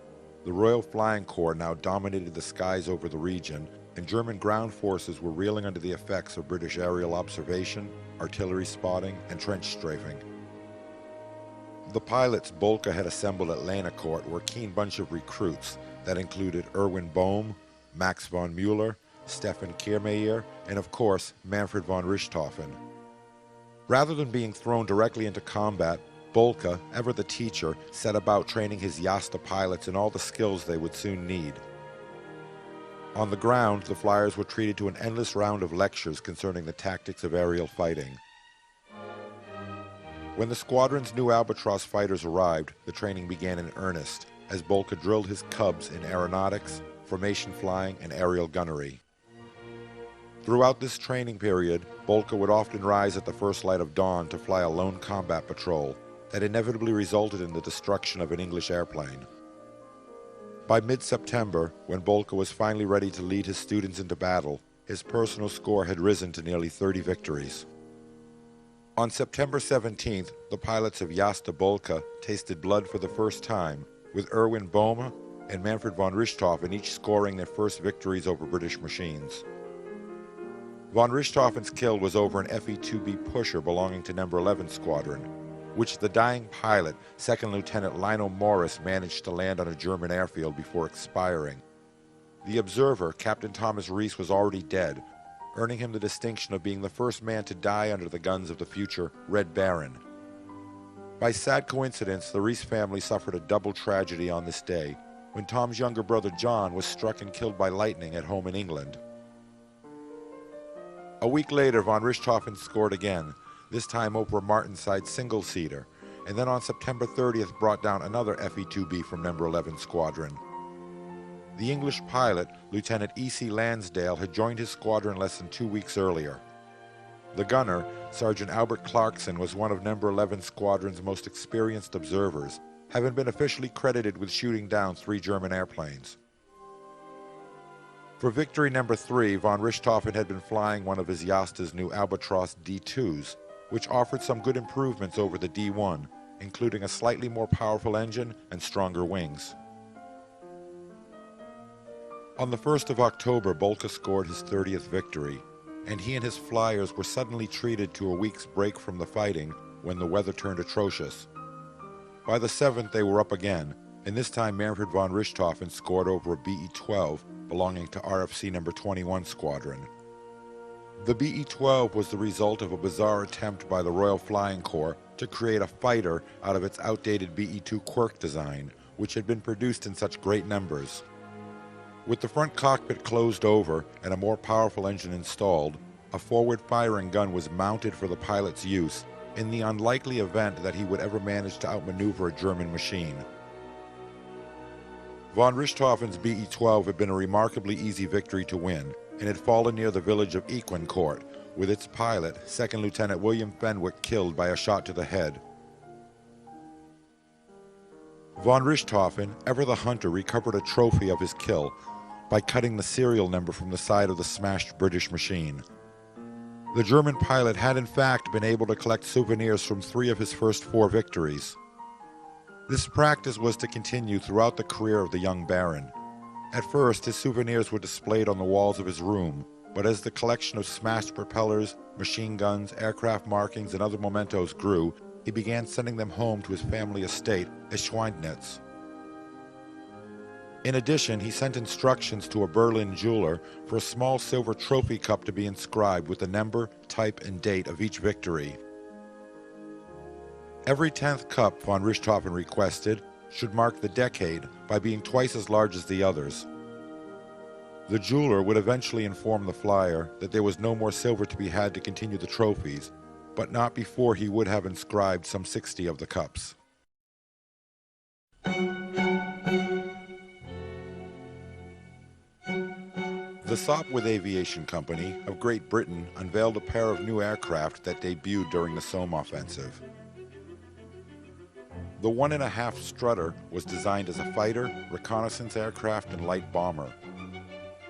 The Royal Flying Corps now dominated the skies over the region, and German ground forces were reeling under the effects of British aerial observation, artillery spotting, and trench strafing. The pilots Bolka had assembled at Lannecourt were a keen bunch of recruits that included Erwin Bohm, Max von Müller, Stefan Kiermaier, and of course, Manfred von Richthofen. Rather than being thrown directly into combat, Bolka, ever the teacher, set about training his Jasta pilots in all the skills they would soon need. On the ground, the flyers were treated to an endless round of lectures concerning the tactics of aerial fighting. When the squadron's new Albatross fighters arrived, the training began in earnest, as Bolka drilled his cubs in aeronautics, formation flying, and aerial gunnery. Throughout this training period, Bolka would often rise at the first light of dawn to fly a lone combat patrol that inevitably resulted in the destruction of an English airplane. By mid-September, when Bolka was finally ready to lead his students into battle, his personal score had risen to nearly 30 victories. On September 17th, the pilots of Jasta Bolka tasted blood for the first time, with Erwin Bohme and Manfred von Richthofen each scoring their first victories over British machines. Von Richthofen's kill was over an FE-2B pusher belonging to No. 11 Squadron, which the dying pilot, 2nd Lieutenant Lionel Morris, managed to land on a German airfield before expiring. The observer, Captain Thomas Rees, was already dead, earning him the distinction of being the first man to die under the guns of the future Red Baron. By sad coincidence, the Rees family suffered a double tragedy on this day, when Tom's younger brother John was struck and killed by lightning at home in England. A week later, von Richthofen scored again, this time over a Martinsyde single-seater, and then on September 30th brought down another FE-2B from No. 11 Squadron. The English pilot, Lieutenant E.C. Lansdale, had joined his squadron less than 2 weeks earlier. The gunner, Sergeant Albert Clarkson, was one of No. 11 Squadron's most experienced observers, having been officially credited with shooting down 3 German airplanes. For victory number 3, von Richthofen had been flying one of his Jasta's new Albatross D2s, which offered some good improvements over the D1, including a slightly more powerful engine and stronger wings. On the 1st of October, Bolka scored his 30th victory, and he and his flyers were suddenly treated to a week's break from the fighting when the weather turned atrocious. By the 7th, they were up again, and this time Manfred von Richthofen scored over a BE-12 belonging to RFC No. 21 Squadron. The BE-12 was the result of a bizarre attempt by the Royal Flying Corps to create a fighter out of its outdated BE-2 Quirk design, which had been produced in such great numbers. With the front cockpit closed over and a more powerful engine installed, a forward-firing gun was mounted for the pilot's use in the unlikely event that he would ever manage to outmaneuver a German machine. Von Richthofen's BE-12 had been a remarkably easy victory to win, and had fallen near the village of Equincourt, with its pilot, 2nd Lieutenant William Fenwick, killed by a shot to the head. Von Richthofen, ever the hunter, recovered a trophy of his kill by cutting the serial number from the side of the smashed British machine. The German pilot had in fact been able to collect souvenirs from 3 of his first 4 victories. This practice was to continue throughout the career of the young Baron. At first, his souvenirs were displayed on the walls of his room, but as the collection of smashed propellers, machine guns, aircraft markings, and other mementos grew, he began sending them home to his family estate as Schweindnitz. In addition, he sent instructions to a Berlin jeweler for a small silver trophy cup to be inscribed with the number, type, and date of each victory. Every 10th cup, von Richthofen requested, should mark the decade by being twice as large as the others. The jeweler would eventually inform the flyer that there was no more silver to be had to continue the trophies, but not before he would have inscribed some 60 of the cups. The Sopwith Aviation Company of Great Britain unveiled a pair of new aircraft that debuted during the Somme offensive. The 1.5 Strutter was designed as a fighter, reconnaissance aircraft, and light bomber.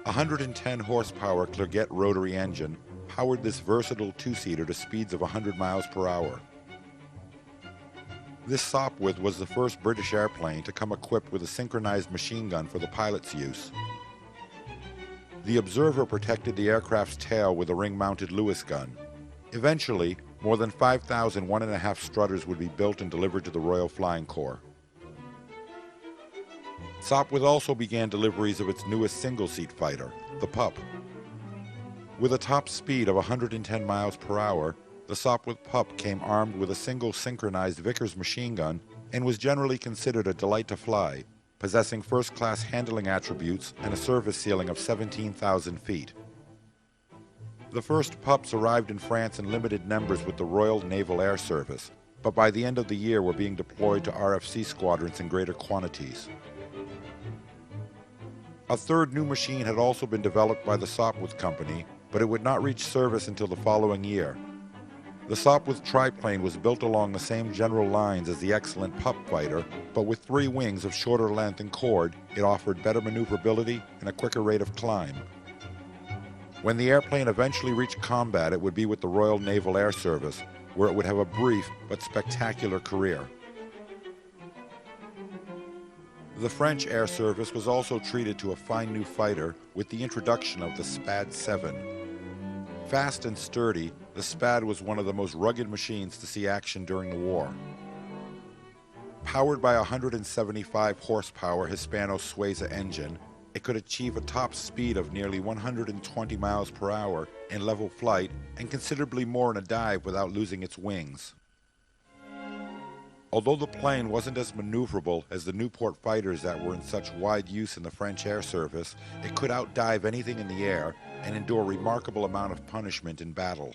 A 110 horsepower Clerget rotary engine powered this versatile two-seater to speeds of 100 miles per hour. This Sopwith was the first British airplane to come equipped with a synchronized machine gun for the pilot's use. The observer protected the aircraft's tail with a ring-mounted Lewis gun. Eventually, more than 5,000 1.5 Strutters would be built and delivered to the Royal Flying Corps. Sopwith also began deliveries of its newest single-seat fighter, the Pup. With a top speed of 110 miles per hour, the Sopwith Pup came armed with a single synchronized Vickers machine gun and was generally considered a delight to fly, possessing first-class handling attributes and a service ceiling of 17,000 feet. The first Pups arrived in France in limited numbers with the Royal Naval Air Service, but by the end of the year were being deployed to RFC squadrons in greater quantities. A third new machine had also been developed by the Sopwith Company, but it would not reach service until the following year. The Sopwith triplane was built along the same general lines as the excellent Pup fighter, but with 3 wings of shorter length and chord, it offered better maneuverability and a quicker rate of climb. When the airplane eventually reached combat, it would be with the Royal Naval Air Service, where it would have a brief but spectacular career. The French Air Service was also treated to a fine new fighter with the introduction of the Spad 7. Fast and sturdy, the Spad was one of the most rugged machines to see action during the war. Powered by a 175 horsepower Hispano-Suiza engine, it could achieve a top speed of nearly 120 miles per hour in level flight and considerably more in a dive without losing its wings. Although the plane wasn't as maneuverable as the Nieuport fighters that were in such wide use in the French Air Service, it could outdive anything in the air and endure a remarkable amount of punishment in battle.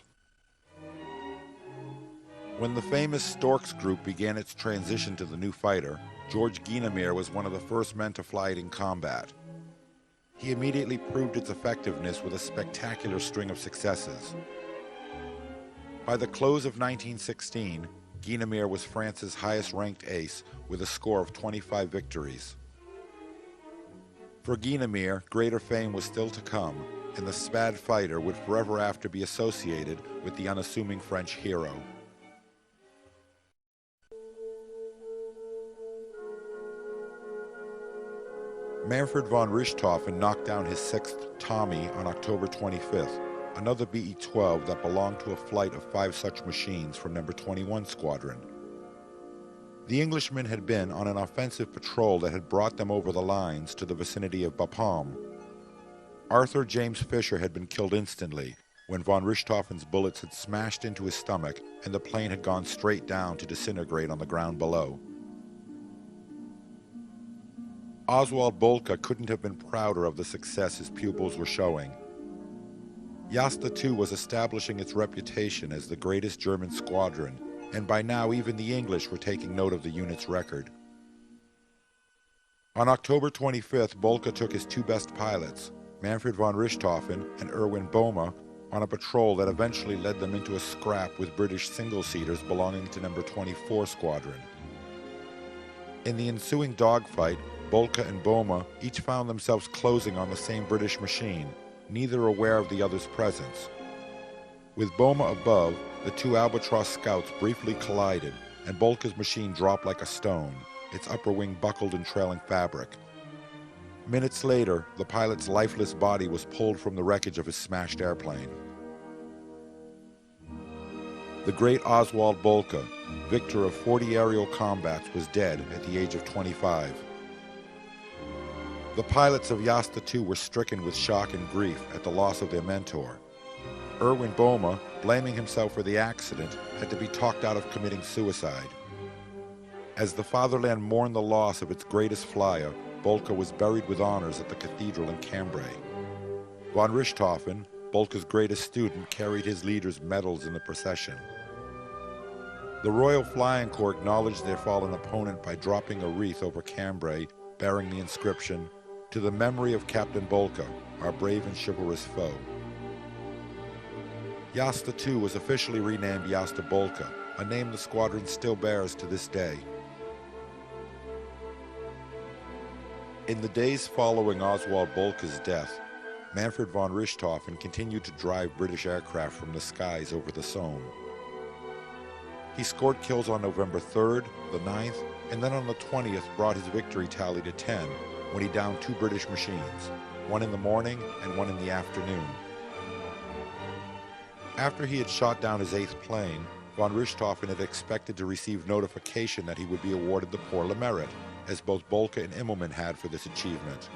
When the famous Storks group began its transition to the new fighter, George Guynemer was one of the first men to fly it in combat. He immediately proved its effectiveness with a spectacular string of successes. By the close of 1916, Guynemer was France's highest-ranked ace with a score of 25 victories. For Guynemer, greater fame was still to come, and the Spad fighter would forever after be associated with the unassuming French hero. Manfred von Richthofen knocked down his 6th Tommy on October 25th, another BE-12 that belonged to a flight of 5 such machines from No. 21 Squadron. The Englishmen had been on an offensive patrol that had brought them over the lines to the vicinity of Bapaume. Arthur James Fisher had been killed instantly when von Richthofen's bullets had smashed into his stomach and the plane had gone straight down to disintegrate on the ground below. Oswald Bolka couldn't have been prouder of the success his pupils were showing. Jasta II was establishing its reputation as the greatest German squadron, and by now even the English were taking note of the unit's record. On October 25th, Bolka took his 2 best pilots, Manfred von Richthofen and Erwin Böhme, on a patrol that eventually led them into a scrap with British single-seaters belonging to No. 24 Squadron. In the ensuing dogfight, Bolka and Böhme each found themselves closing on the same British machine, neither aware of the other's presence. With Boma above, the two Albatross scouts briefly collided, and Bolka's machine dropped like a stone, its upper wing buckled in trailing fabric. Minutes later, the pilot's lifeless body was pulled from the wreckage of his smashed airplane. The great Oswald Bolka, victor of 40 aerial combats, was dead at the age of 25. The pilots of Jasta II were stricken with shock and grief at the loss of their mentor. Erwin Boma, blaming himself for the accident, had to be talked out of committing suicide. As the fatherland mourned the loss of its greatest flyer, Bolka was buried with honors at the cathedral in Cambrai. Von Richthofen, Bolka's greatest student, carried his leader's medals in the procession. The Royal Flying Corps acknowledged their fallen opponent by dropping a wreath over Cambrai bearing the inscription, "To the memory of Captain Bolka, our brave and chivalrous foe." Jasta II was officially renamed Jasta Bolka, a name the squadron still bears to this day. In the days following Oswald Bolka's death, Manfred von Richthofen continued to drive British aircraft from the skies over the Somme. He scored kills on November 3rd, the 9th, and then on the 20th brought his victory tally to 10 when he downed two British machines, one in the morning and one in the afternoon. After he had shot down his 8th plane, von Richthofen had expected to receive notification that he would be awarded the Pour le Mérite, as both Bolka and Immelmann had for this achievement.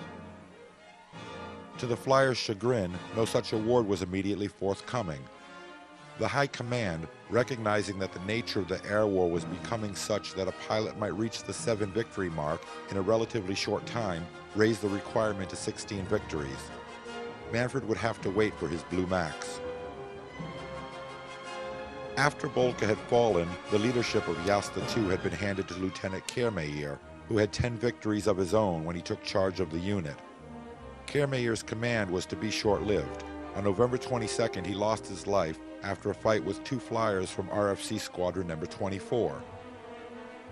To the flyer's chagrin, no such award was immediately forthcoming. The High Command, recognizing that the nature of the air war was becoming such that a pilot might reach the 7 victory mark in a relatively short time, raised the requirement to 16 victories. Manfred would have to wait for his Blue Max. After Bolka had fallen, the leadership of Jasta II had been handed to Lieutenant Kehrmayer, who had 10 victories of his own when he took charge of the unit. Kehrmayer's command was to be short-lived. On November 22nd, he lost his life after a fight with 2 flyers from RFC Squadron No. 24.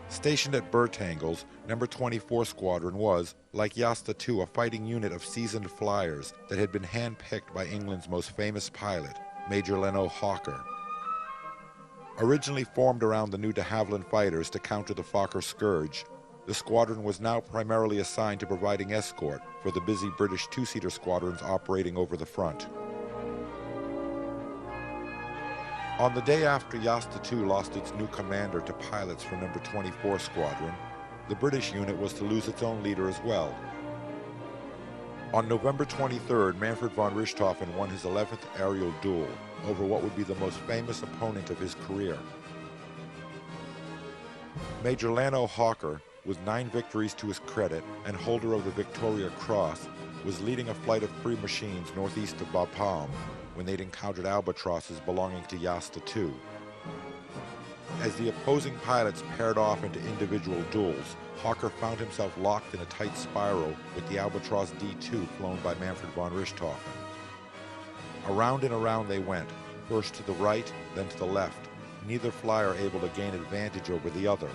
Stationed at Bertangles, No. 24 Squadron was, like Jasta II, a fighting unit of seasoned flyers that had been hand-picked by England's most famous pilot, Major Leno Hawker. Originally formed around the new de Havilland fighters to counter the Fokker Scourge, the squadron was now primarily assigned to providing escort for the busy British two-seater squadrons operating over the front. On the day after Jasta II lost its new commander to pilots from No. 24 Squadron, the British unit was to lose its own leader as well. On November 23rd, Manfred von Richthofen won his 11th aerial duel over what would be the most famous opponent of his career. Major Leno Hawker, with 9 victories to his credit and holder of the Victoria Cross, was leading a flight of 3 machines northeast of Bapaume when they'd encountered albatrosses belonging to Jasta II. As the opposing pilots paired off into individual duels, Hawker found himself locked in a tight spiral with the Albatross D2 flown by Manfred von Richthofen. Around and around they went, first to the right, then to the left, neither flyer able to gain advantage over the other.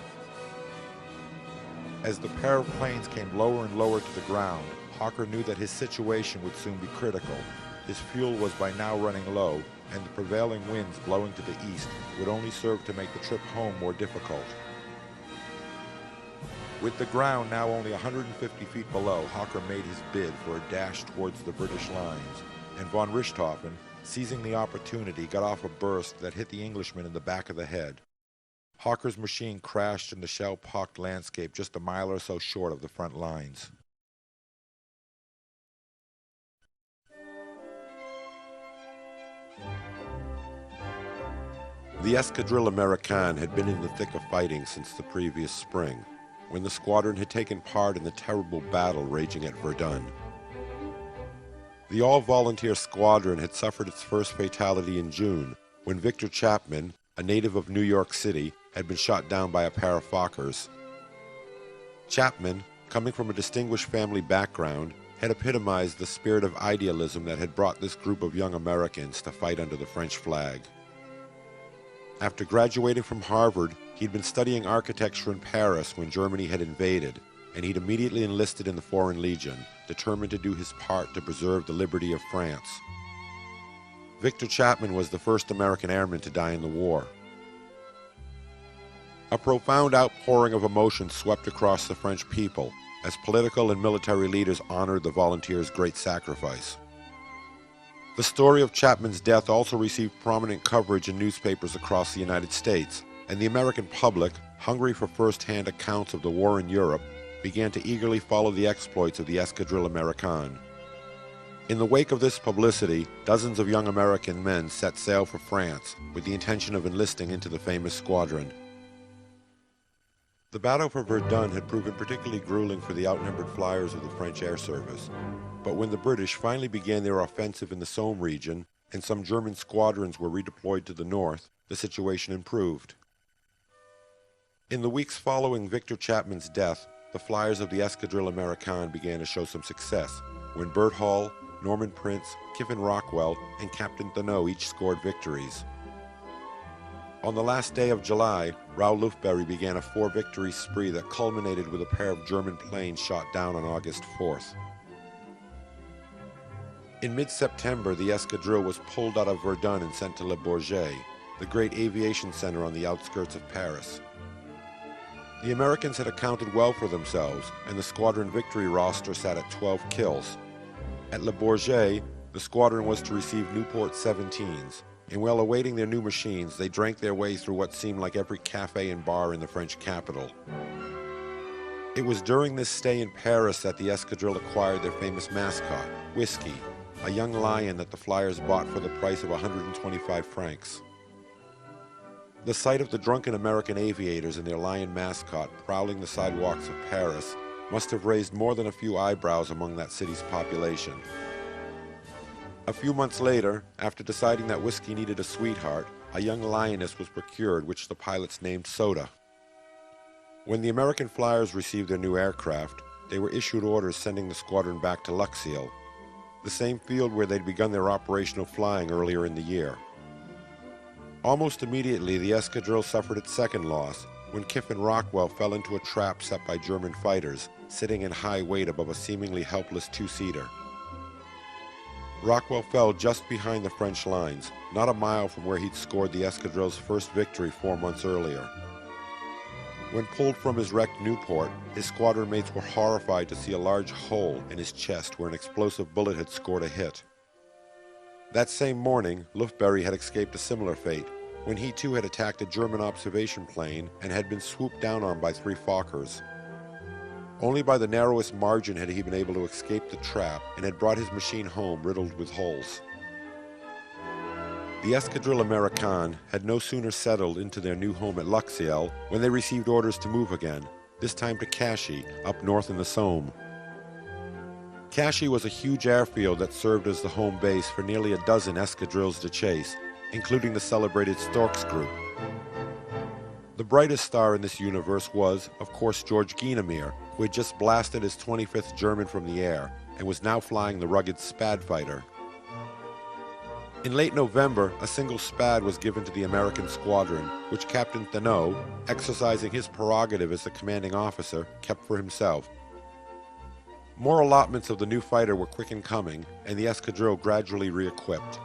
As the pair of planes came lower and lower to the ground, Hawker knew that his situation would soon be critical. His fuel was by now running low, and the prevailing winds blowing to the east would only serve to make the trip home more difficult. With the ground now only 150 feet below, Hawker made his bid for a dash towards the British lines, and von Richthofen, seizing the opportunity, got off a burst that hit the Englishman in the back of the head. Hawker's machine crashed in the shell-pocked landscape just a mile or so short of the front lines. The Escadrille Americaine had been in the thick of fighting since the previous spring, when the squadron had taken part in the terrible battle raging at Verdun. The all-volunteer squadron had suffered its first fatality in June, when Victor Chapman, a native of New York City, had been shot down by a pair of Fokkers. Chapman, coming from a distinguished family background, had epitomized the spirit of idealism that had brought this group of young Americans to fight under the French flag. After graduating from Harvard, he'd been studying architecture in Paris when Germany had invaded, and he'd immediately enlisted in the Foreign Legion, determined to do his part to preserve the liberty of France. Victor Chapman was the first American airman to die in the war. A profound outpouring of emotion swept across the French people as political and military leaders honored the volunteers' great sacrifice. The story of Chapman's death also received prominent coverage in newspapers across the United States, and the American public, hungry for first-hand accounts of the war in Europe, began to eagerly follow the exploits of the Escadrille Americaine. In the wake of this publicity, dozens of young American men set sail for France with the intention of enlisting into the famous squadron. The battle for Verdun had proven particularly grueling for the outnumbered flyers of the French air service, but when the British finally began their offensive in the Somme region and some German squadrons were redeployed to the north, the situation improved. In the weeks following Victor Chapman's death, the flyers of the Escadrille Americaine began to show some success when Bert Hall, Norman Prince, Kiffin Rockwell, and Captain Thénault each scored victories. On the last day of July, Raoul Lufberry began a four-victory spree that culminated with a pair of German planes shot down on August 4th. In mid-September, the Escadrille was pulled out of Verdun and sent to Le Bourget, the great aviation center on the outskirts of Paris. The Americans had accounted well for themselves, and the squadron victory roster sat at 12 kills. At Le Bourget, the squadron was to receive Newport 17s, and while awaiting their new machines, they drank their way through what seemed like every cafe and bar in the French capital. It was during this stay in Paris that the Escadrille acquired their famous mascot, Whiskey, a young lion that the flyers bought for the price of 125 francs. The sight of the drunken American aviators and their lion mascot prowling the sidewalks of Paris must have raised more than a few eyebrows among that city's population. A few months later, after deciding that Whiskey needed a sweetheart, a young lioness was procured, which the pilots named Soda. When the American flyers received their new aircraft, they were issued orders sending the squadron back to Luxeuil, the same field where they'd begun their operational flying earlier in the year. Almost immediately, the Escadrille suffered its second loss when Kiffin Rockwell fell into a trap set by German fighters, sitting in high weight above a seemingly helpless two-seater. Rockwell fell just behind the French lines, not a mile from where he'd scored the Escadrille's first victory 4 months earlier. When pulled from his wrecked Newport, his squadron mates were horrified to see a large hole in his chest where an explosive bullet had scored a hit. That same morning, Lufberry had escaped a similar fate, when he too had attacked a German observation plane and had been swooped down on by 3 Fokkers. Only by the narrowest margin had he been able to escape the trap and had brought his machine home riddled with holes. The Escadrille Americaine had no sooner settled into their new home at Luxeuil when they received orders to move again, this time to Cachy, up north in the Somme. Cachy was a huge airfield that served as the home base for nearly a dozen escadrilles de chasse, including the celebrated Storks Group. The brightest star in this universe was, of course, George Guynemer, who had just blasted his 25th German from the air and was now flying the rugged Spad fighter. In late November, a single Spad was given to the American squadron, which Captain Thénault, exercising his prerogative as the commanding officer, kept for himself. More allotments of the new fighter were quick in coming, and the Escadrille gradually re-equipped.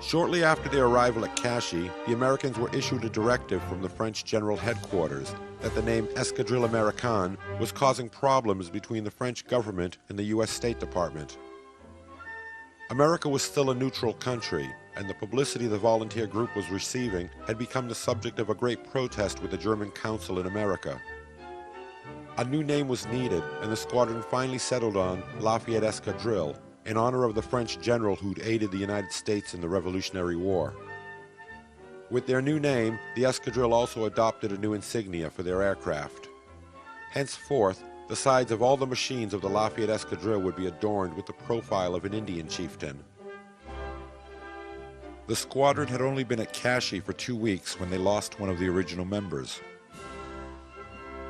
Shortly after their arrival at Cachy, the Americans were issued a directive from the French General Headquarters that the name Escadrille Americaine was causing problems between the French government and the U.S. State Department. America was still a neutral country, and the publicity the volunteer group was receiving had become the subject of a great protest with the German consul in America. A new name was needed, and the squadron finally settled on Lafayette Escadrille, in honor of the French general who'd aided the United States in the Revolutionary War. With their new name, the Escadrille also adopted a new insignia for their aircraft. Henceforth, the sides of all the machines of the Lafayette Escadrille would be adorned with the profile of an Indian chieftain. The squadron had only been at Cachy for 2 weeks when they lost one of the original members.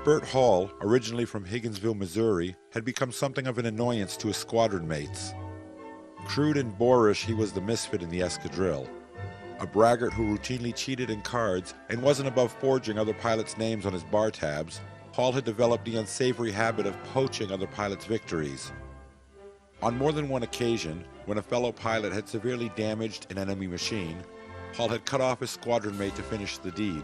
Bert Hall, originally from Higginsville, Missouri, had become something of an annoyance to his squadron mates. Crude and boorish, he was the misfit in the Escadrille. A braggart who routinely cheated in cards and wasn't above forging other pilots' names on his bar tabs, Hall had developed the unsavory habit of poaching other pilots' victories. On more than one occasion, when a fellow pilot had severely damaged an enemy machine, Hall had cut off his squadron mate to finish the deed.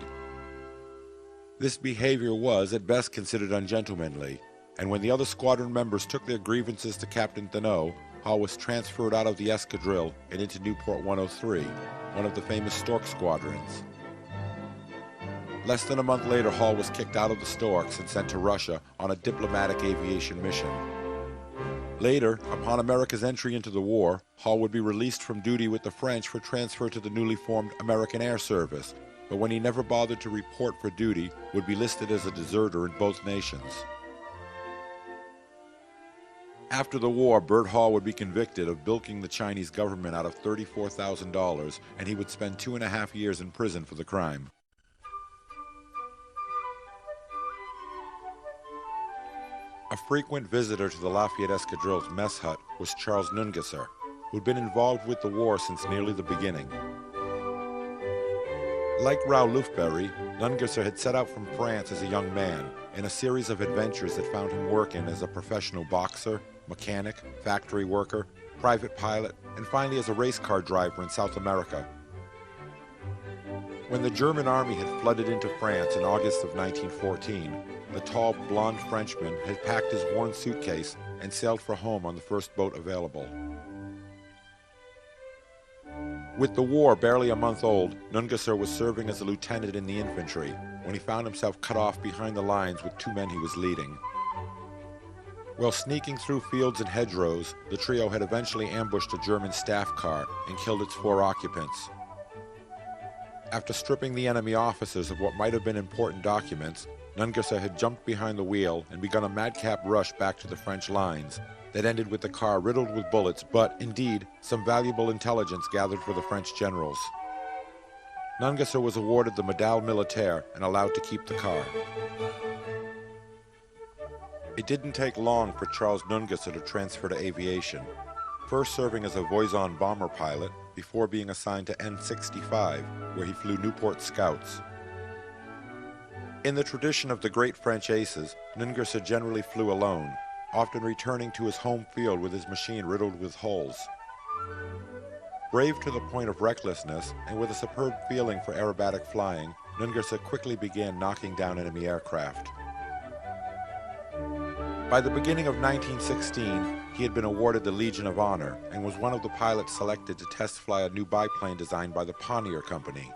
This behavior was, at best, considered ungentlemanly, and when the other squadron members took their grievances to Captain Thénault, Hall was transferred out of the escadrille and into Newport 103, one of the famous Stork squadrons. Less than a month later, Hall was kicked out of the Storks and sent to Russia on a diplomatic aviation mission. Later, upon America's entry into the war, Hall would be released from duty with the French for transfer to the newly formed American Air Service, but when he never bothered to report for duty, would be listed as a deserter in both nations. After the war, Bert Hall would be convicted of bilking the Chinese government out of $34,000, and he would spend 2.5 years in prison for the crime. A frequent visitor to the Lafayette Escadrille's mess hut was Charles Nungesser, who'd been involved with the war since nearly the beginning. Like Raoul Lufberry, Nungesser had set out from France as a young man in a series of adventures that found him working as a professional boxer, mechanic, factory worker, private pilot, and finally as a race car driver in South America. When the German army had flooded into France in August of 1914, the tall, blonde Frenchman had packed his worn suitcase and sailed for home on the first boat available. With the war barely a month old, Nungesser was serving as a lieutenant in the infantry when he found himself cut off behind the lines with 2 men he was leading. While sneaking through fields and hedgerows, the trio had eventually ambushed a German staff car and killed its 4 occupants. After stripping the enemy officers of what might have been important documents, Nungesser had jumped behind the wheel and begun a madcap rush back to the French lines that ended with the car riddled with bullets, but, indeed, some valuable intelligence gathered for the French generals. Nungesser was awarded the Médaille Militaire and allowed to keep the car. It didn't take long for Charles Nungesser to transfer to aviation, first serving as a Voisin bomber pilot before being assigned to N-65, where he flew Newport Scouts. In the tradition of the great French aces, Nungesser generally flew alone, often returning to his home field with his machine riddled with holes. Brave to the point of recklessness, and with a superb feeling for aerobatic flying, Nungesser quickly began knocking down enemy aircraft. By the beginning of 1916, he had been awarded the Legion of Honor and was one of the pilots selected to test fly a new biplane designed by the Ponnier Company.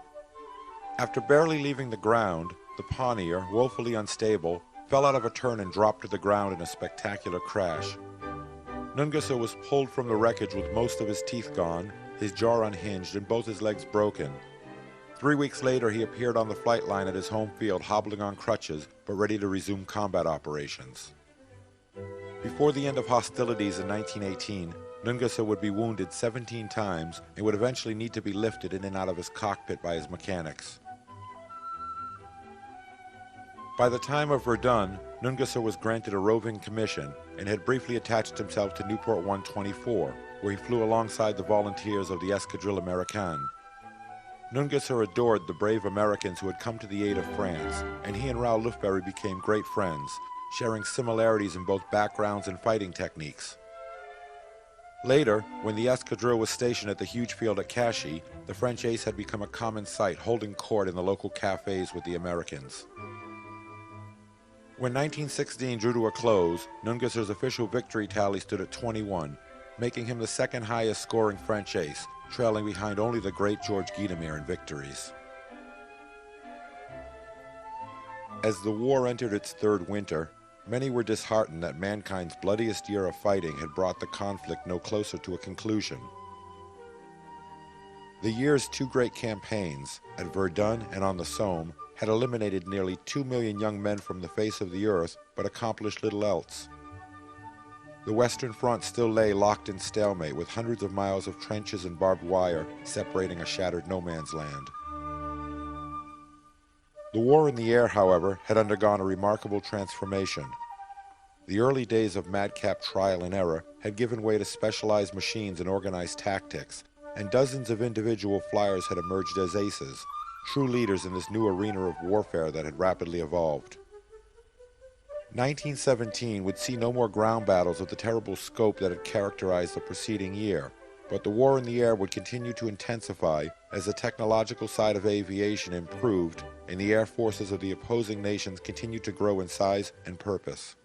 After barely leaving the ground, the Ponnier, woefully unstable, fell out of a turn and dropped to the ground in a spectacular crash. Nungesser was pulled from the wreckage with most of his teeth gone, his jaw unhinged, and both his legs broken. 3 weeks later, he appeared on the flight line at his home field, hobbling on crutches, but ready to resume combat operations. Before the end of hostilities in 1918, Nungesser would be wounded 17 times and would eventually need to be lifted in and out of his cockpit by his mechanics. By the time of Verdun, Nungesser was granted a roving commission and had briefly attached himself to Newport 124, where he flew alongside the volunteers of the Escadrille Americaine. Nungesser adored the brave Americans who had come to the aid of France, and he and Raoul Lufberry became great friends, sharing similarities in both backgrounds and fighting techniques. Later, when the Escadrille was stationed at the huge field at Cashy, the French ace had become a common sight, holding court in the local cafes with the Americans. When 1916 drew to a close, Nungesser's official victory tally stood at 21, making him the second highest scoring French ace, trailing behind only the great George Guynemer in victories. As the war entered its 3rd winter, many were disheartened that mankind's bloodiest year of fighting had brought the conflict no closer to a conclusion. The year's 2 great campaigns, at Verdun and on the Somme, had eliminated nearly 2 million young men from the face of the earth, but accomplished little else. The Western Front still lay locked in stalemate, with hundreds of miles of trenches and barbed wire separating a shattered no-man's land. The war in the air, however, had undergone a remarkable transformation. The early days of madcap trial and error had given way to specialized machines and organized tactics, and dozens of individual flyers had emerged as aces, true leaders in this new arena of warfare that had rapidly evolved. 1917 would see no more ground battles of the terrible scope that had characterized the preceding year, But the war in the air would continue to intensify as the technological side of aviation improved and the air forces of the opposing nations continued to grow in size and purpose.